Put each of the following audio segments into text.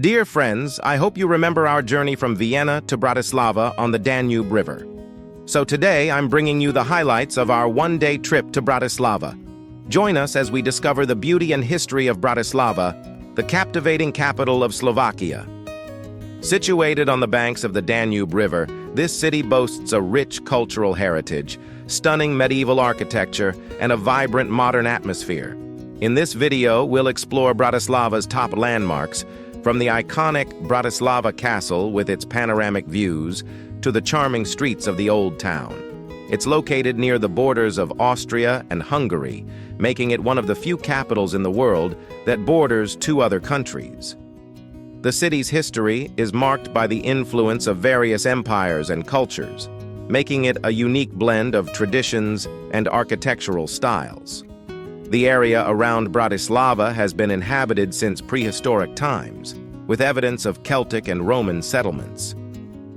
Dear friends, I hope you remember our journey from Vienna to Bratislava on the Danube River. So today I'm bringing you the highlights of our one-day trip to Bratislava. Join us as we discover the beauty and history of Bratislava, the captivating capital of Slovakia. Situated on the banks of the Danube River, this city boasts a rich cultural heritage, stunning medieval architecture, and a vibrant modern atmosphere. In this video, we'll explore Bratislava's top landmarks, from the iconic Bratislava Castle with its panoramic views to the charming streets of the old town. It's located near the borders of Austria and Hungary, making it one of the few capitals in the world that borders two other countries. The city's history is marked by the influence of various empires and cultures, making it a unique blend of traditions and architectural styles. The area around Bratislava has been inhabited since prehistoric times, with evidence of Celtic and Roman settlements.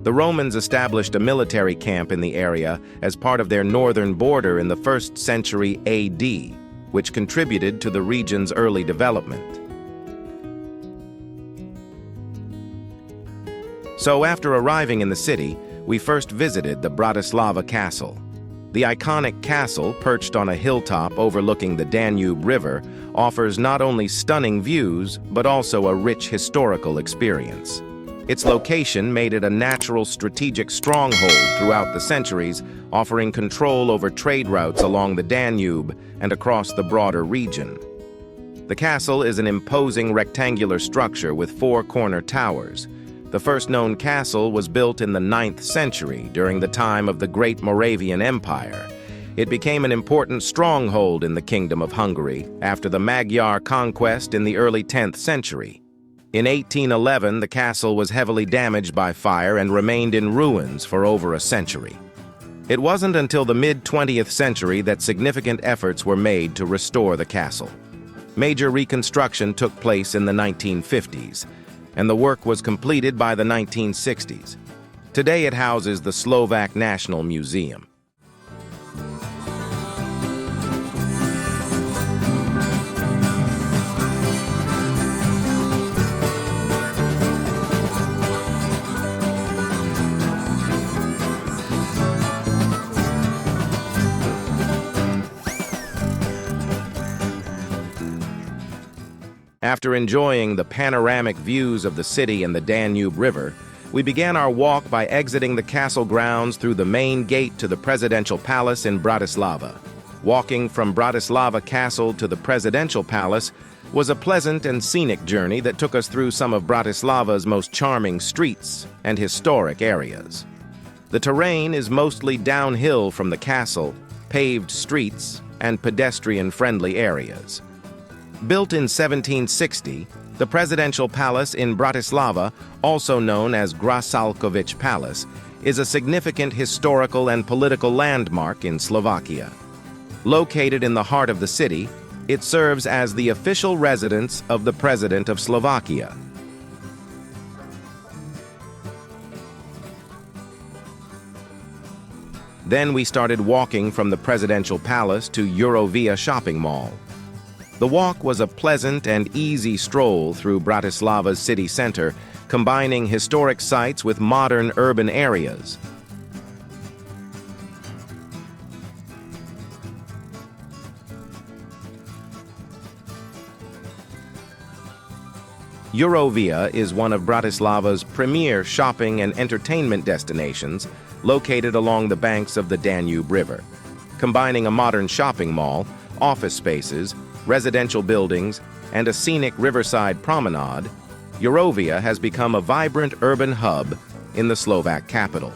The Romans established a military camp in the area as part of their northern border in the 1st century AD, which contributed to the region's early development. So after arriving in the city, we first visited the Bratislava Castle. The iconic castle, perched on a hilltop overlooking the Danube River, offers not only stunning views, but also a rich historical experience. Its location made it a natural strategic stronghold throughout the centuries, offering control over trade routes along the Danube and across the broader region. The castle is an imposing rectangular structure with 4 corner towers. The first known castle was built in the 9th century during the time of the Great Moravian Empire. It became an important stronghold in the Kingdom of Hungary after the Magyar conquest in the early 10th century. In 1811, the castle was heavily damaged by fire and remained in ruins for over a century. It wasn't until the mid-20th century that significant efforts were made to restore the castle. Major reconstruction took place in the 1950s, and the work was completed by the 1960s. Today it houses the Slovak National Museum. After enjoying the panoramic views of the city and the Danube River, we began our walk by exiting the castle grounds through the main gate to the Presidential Palace in Bratislava. Walking from Bratislava Castle to the Presidential Palace was a pleasant and scenic journey that took us through some of Bratislava's most charming streets and historic areas. The terrain is mostly downhill from the castle, paved streets, and pedestrian-friendly areas. Built in 1760, the Presidential Palace in Bratislava, also known as Grasalkovich Palace, is a significant historical and political landmark in Slovakia. Located in the heart of the city, it serves as the official residence of the President of Slovakia. Then we started walking from the Presidential Palace to Eurovea shopping mall. The walk was a pleasant and easy stroll through Bratislava's city center, combining historic sites with modern urban areas. Eurovea is one of Bratislava's premier shopping and entertainment destinations, located along the banks of the Danube River. Combining a modern shopping mall, office spaces, residential buildings, and a scenic riverside promenade, Eurovea has become a vibrant urban hub in the Slovak capital.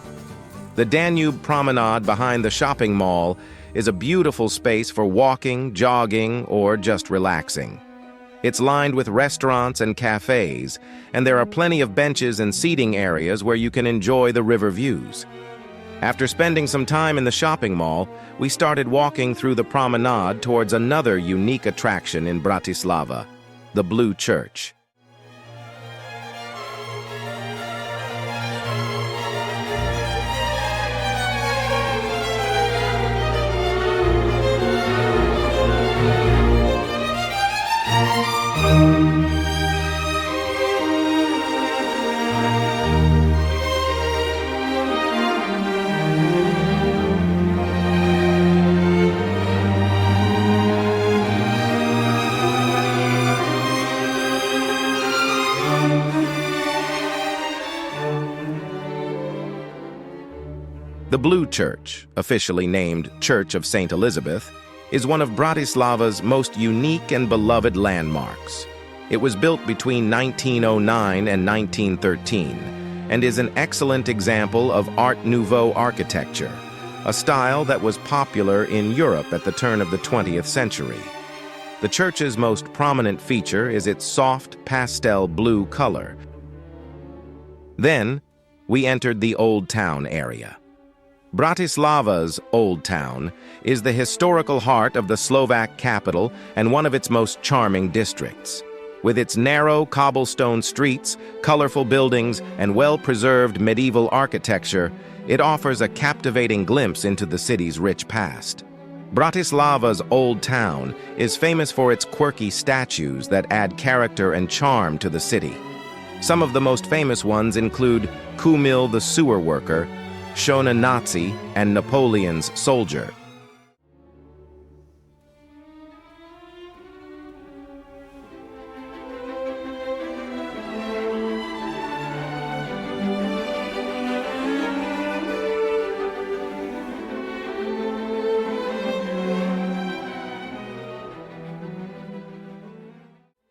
The Danube Promenade behind the shopping mall is a beautiful space for walking, jogging, or just relaxing. It's lined with restaurants and cafes, and there are plenty of benches and seating areas where you can enjoy the river views. After spending some time in the shopping mall, we started walking through the promenade towards another unique attraction in Bratislava, the Blue Church. The Blue Church, officially named Church of St. Elizabeth, is one of Bratislava's most unique and beloved landmarks. It was built between 1909 and 1913 and is an excellent example of Art Nouveau architecture, a style that was popular in Europe at the turn of the 20th century. The church's most prominent feature is its soft pastel blue color. Then, we entered the Old Town area. Bratislava's Old Town is the historical heart of the Slovak capital and one of its most charming districts. With its narrow cobblestone streets, colorful buildings, and well-preserved medieval architecture, it offers a captivating glimpse into the city's rich past. Bratislava's Old Town is famous for its quirky statues that add character and charm to the city. Some of the most famous ones include Kumil the sewer worker, Shona Nazi, and Napoleon's soldier.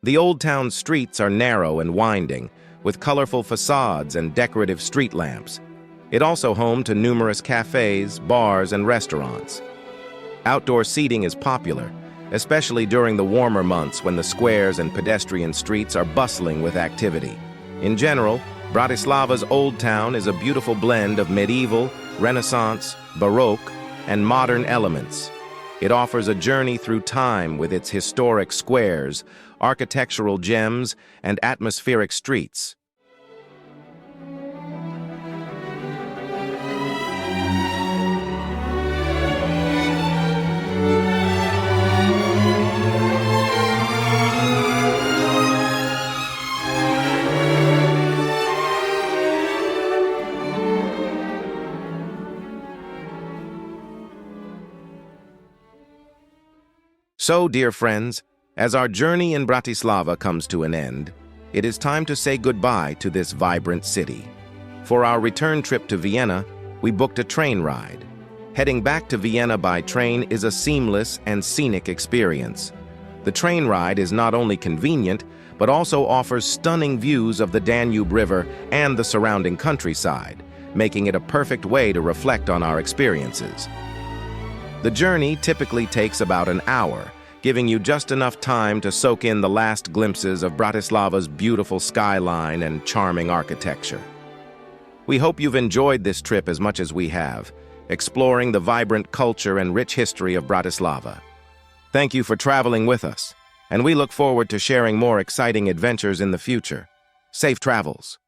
The Old Town streets are narrow and winding, with colorful facades and decorative street lamps. It also home to numerous cafes, bars, and restaurants. Outdoor seating is popular, especially during the warmer months when the squares and pedestrian streets are bustling with activity. In general, Bratislava's Old Town is a beautiful blend of medieval, Renaissance, Baroque, and modern elements. It offers a journey through time with its historic squares, architectural gems, and atmospheric streets. So, dear friends, as our journey in Bratislava comes to an end, it is time to say goodbye to this vibrant city. For our return trip to Vienna, we booked a train ride. Heading back to Vienna by train is a seamless and scenic experience. The train ride is not only convenient, but also offers stunning views of the Danube River and the surrounding countryside, making it a perfect way to reflect on our experiences. The journey typically takes about an hour, giving you just enough time to soak in the last glimpses of Bratislava's beautiful skyline and charming architecture. We hope you've enjoyed this trip as much as we have, exploring the vibrant culture and rich history of Bratislava. Thank you for traveling with us, and we look forward to sharing more exciting adventures in the future. Safe travels!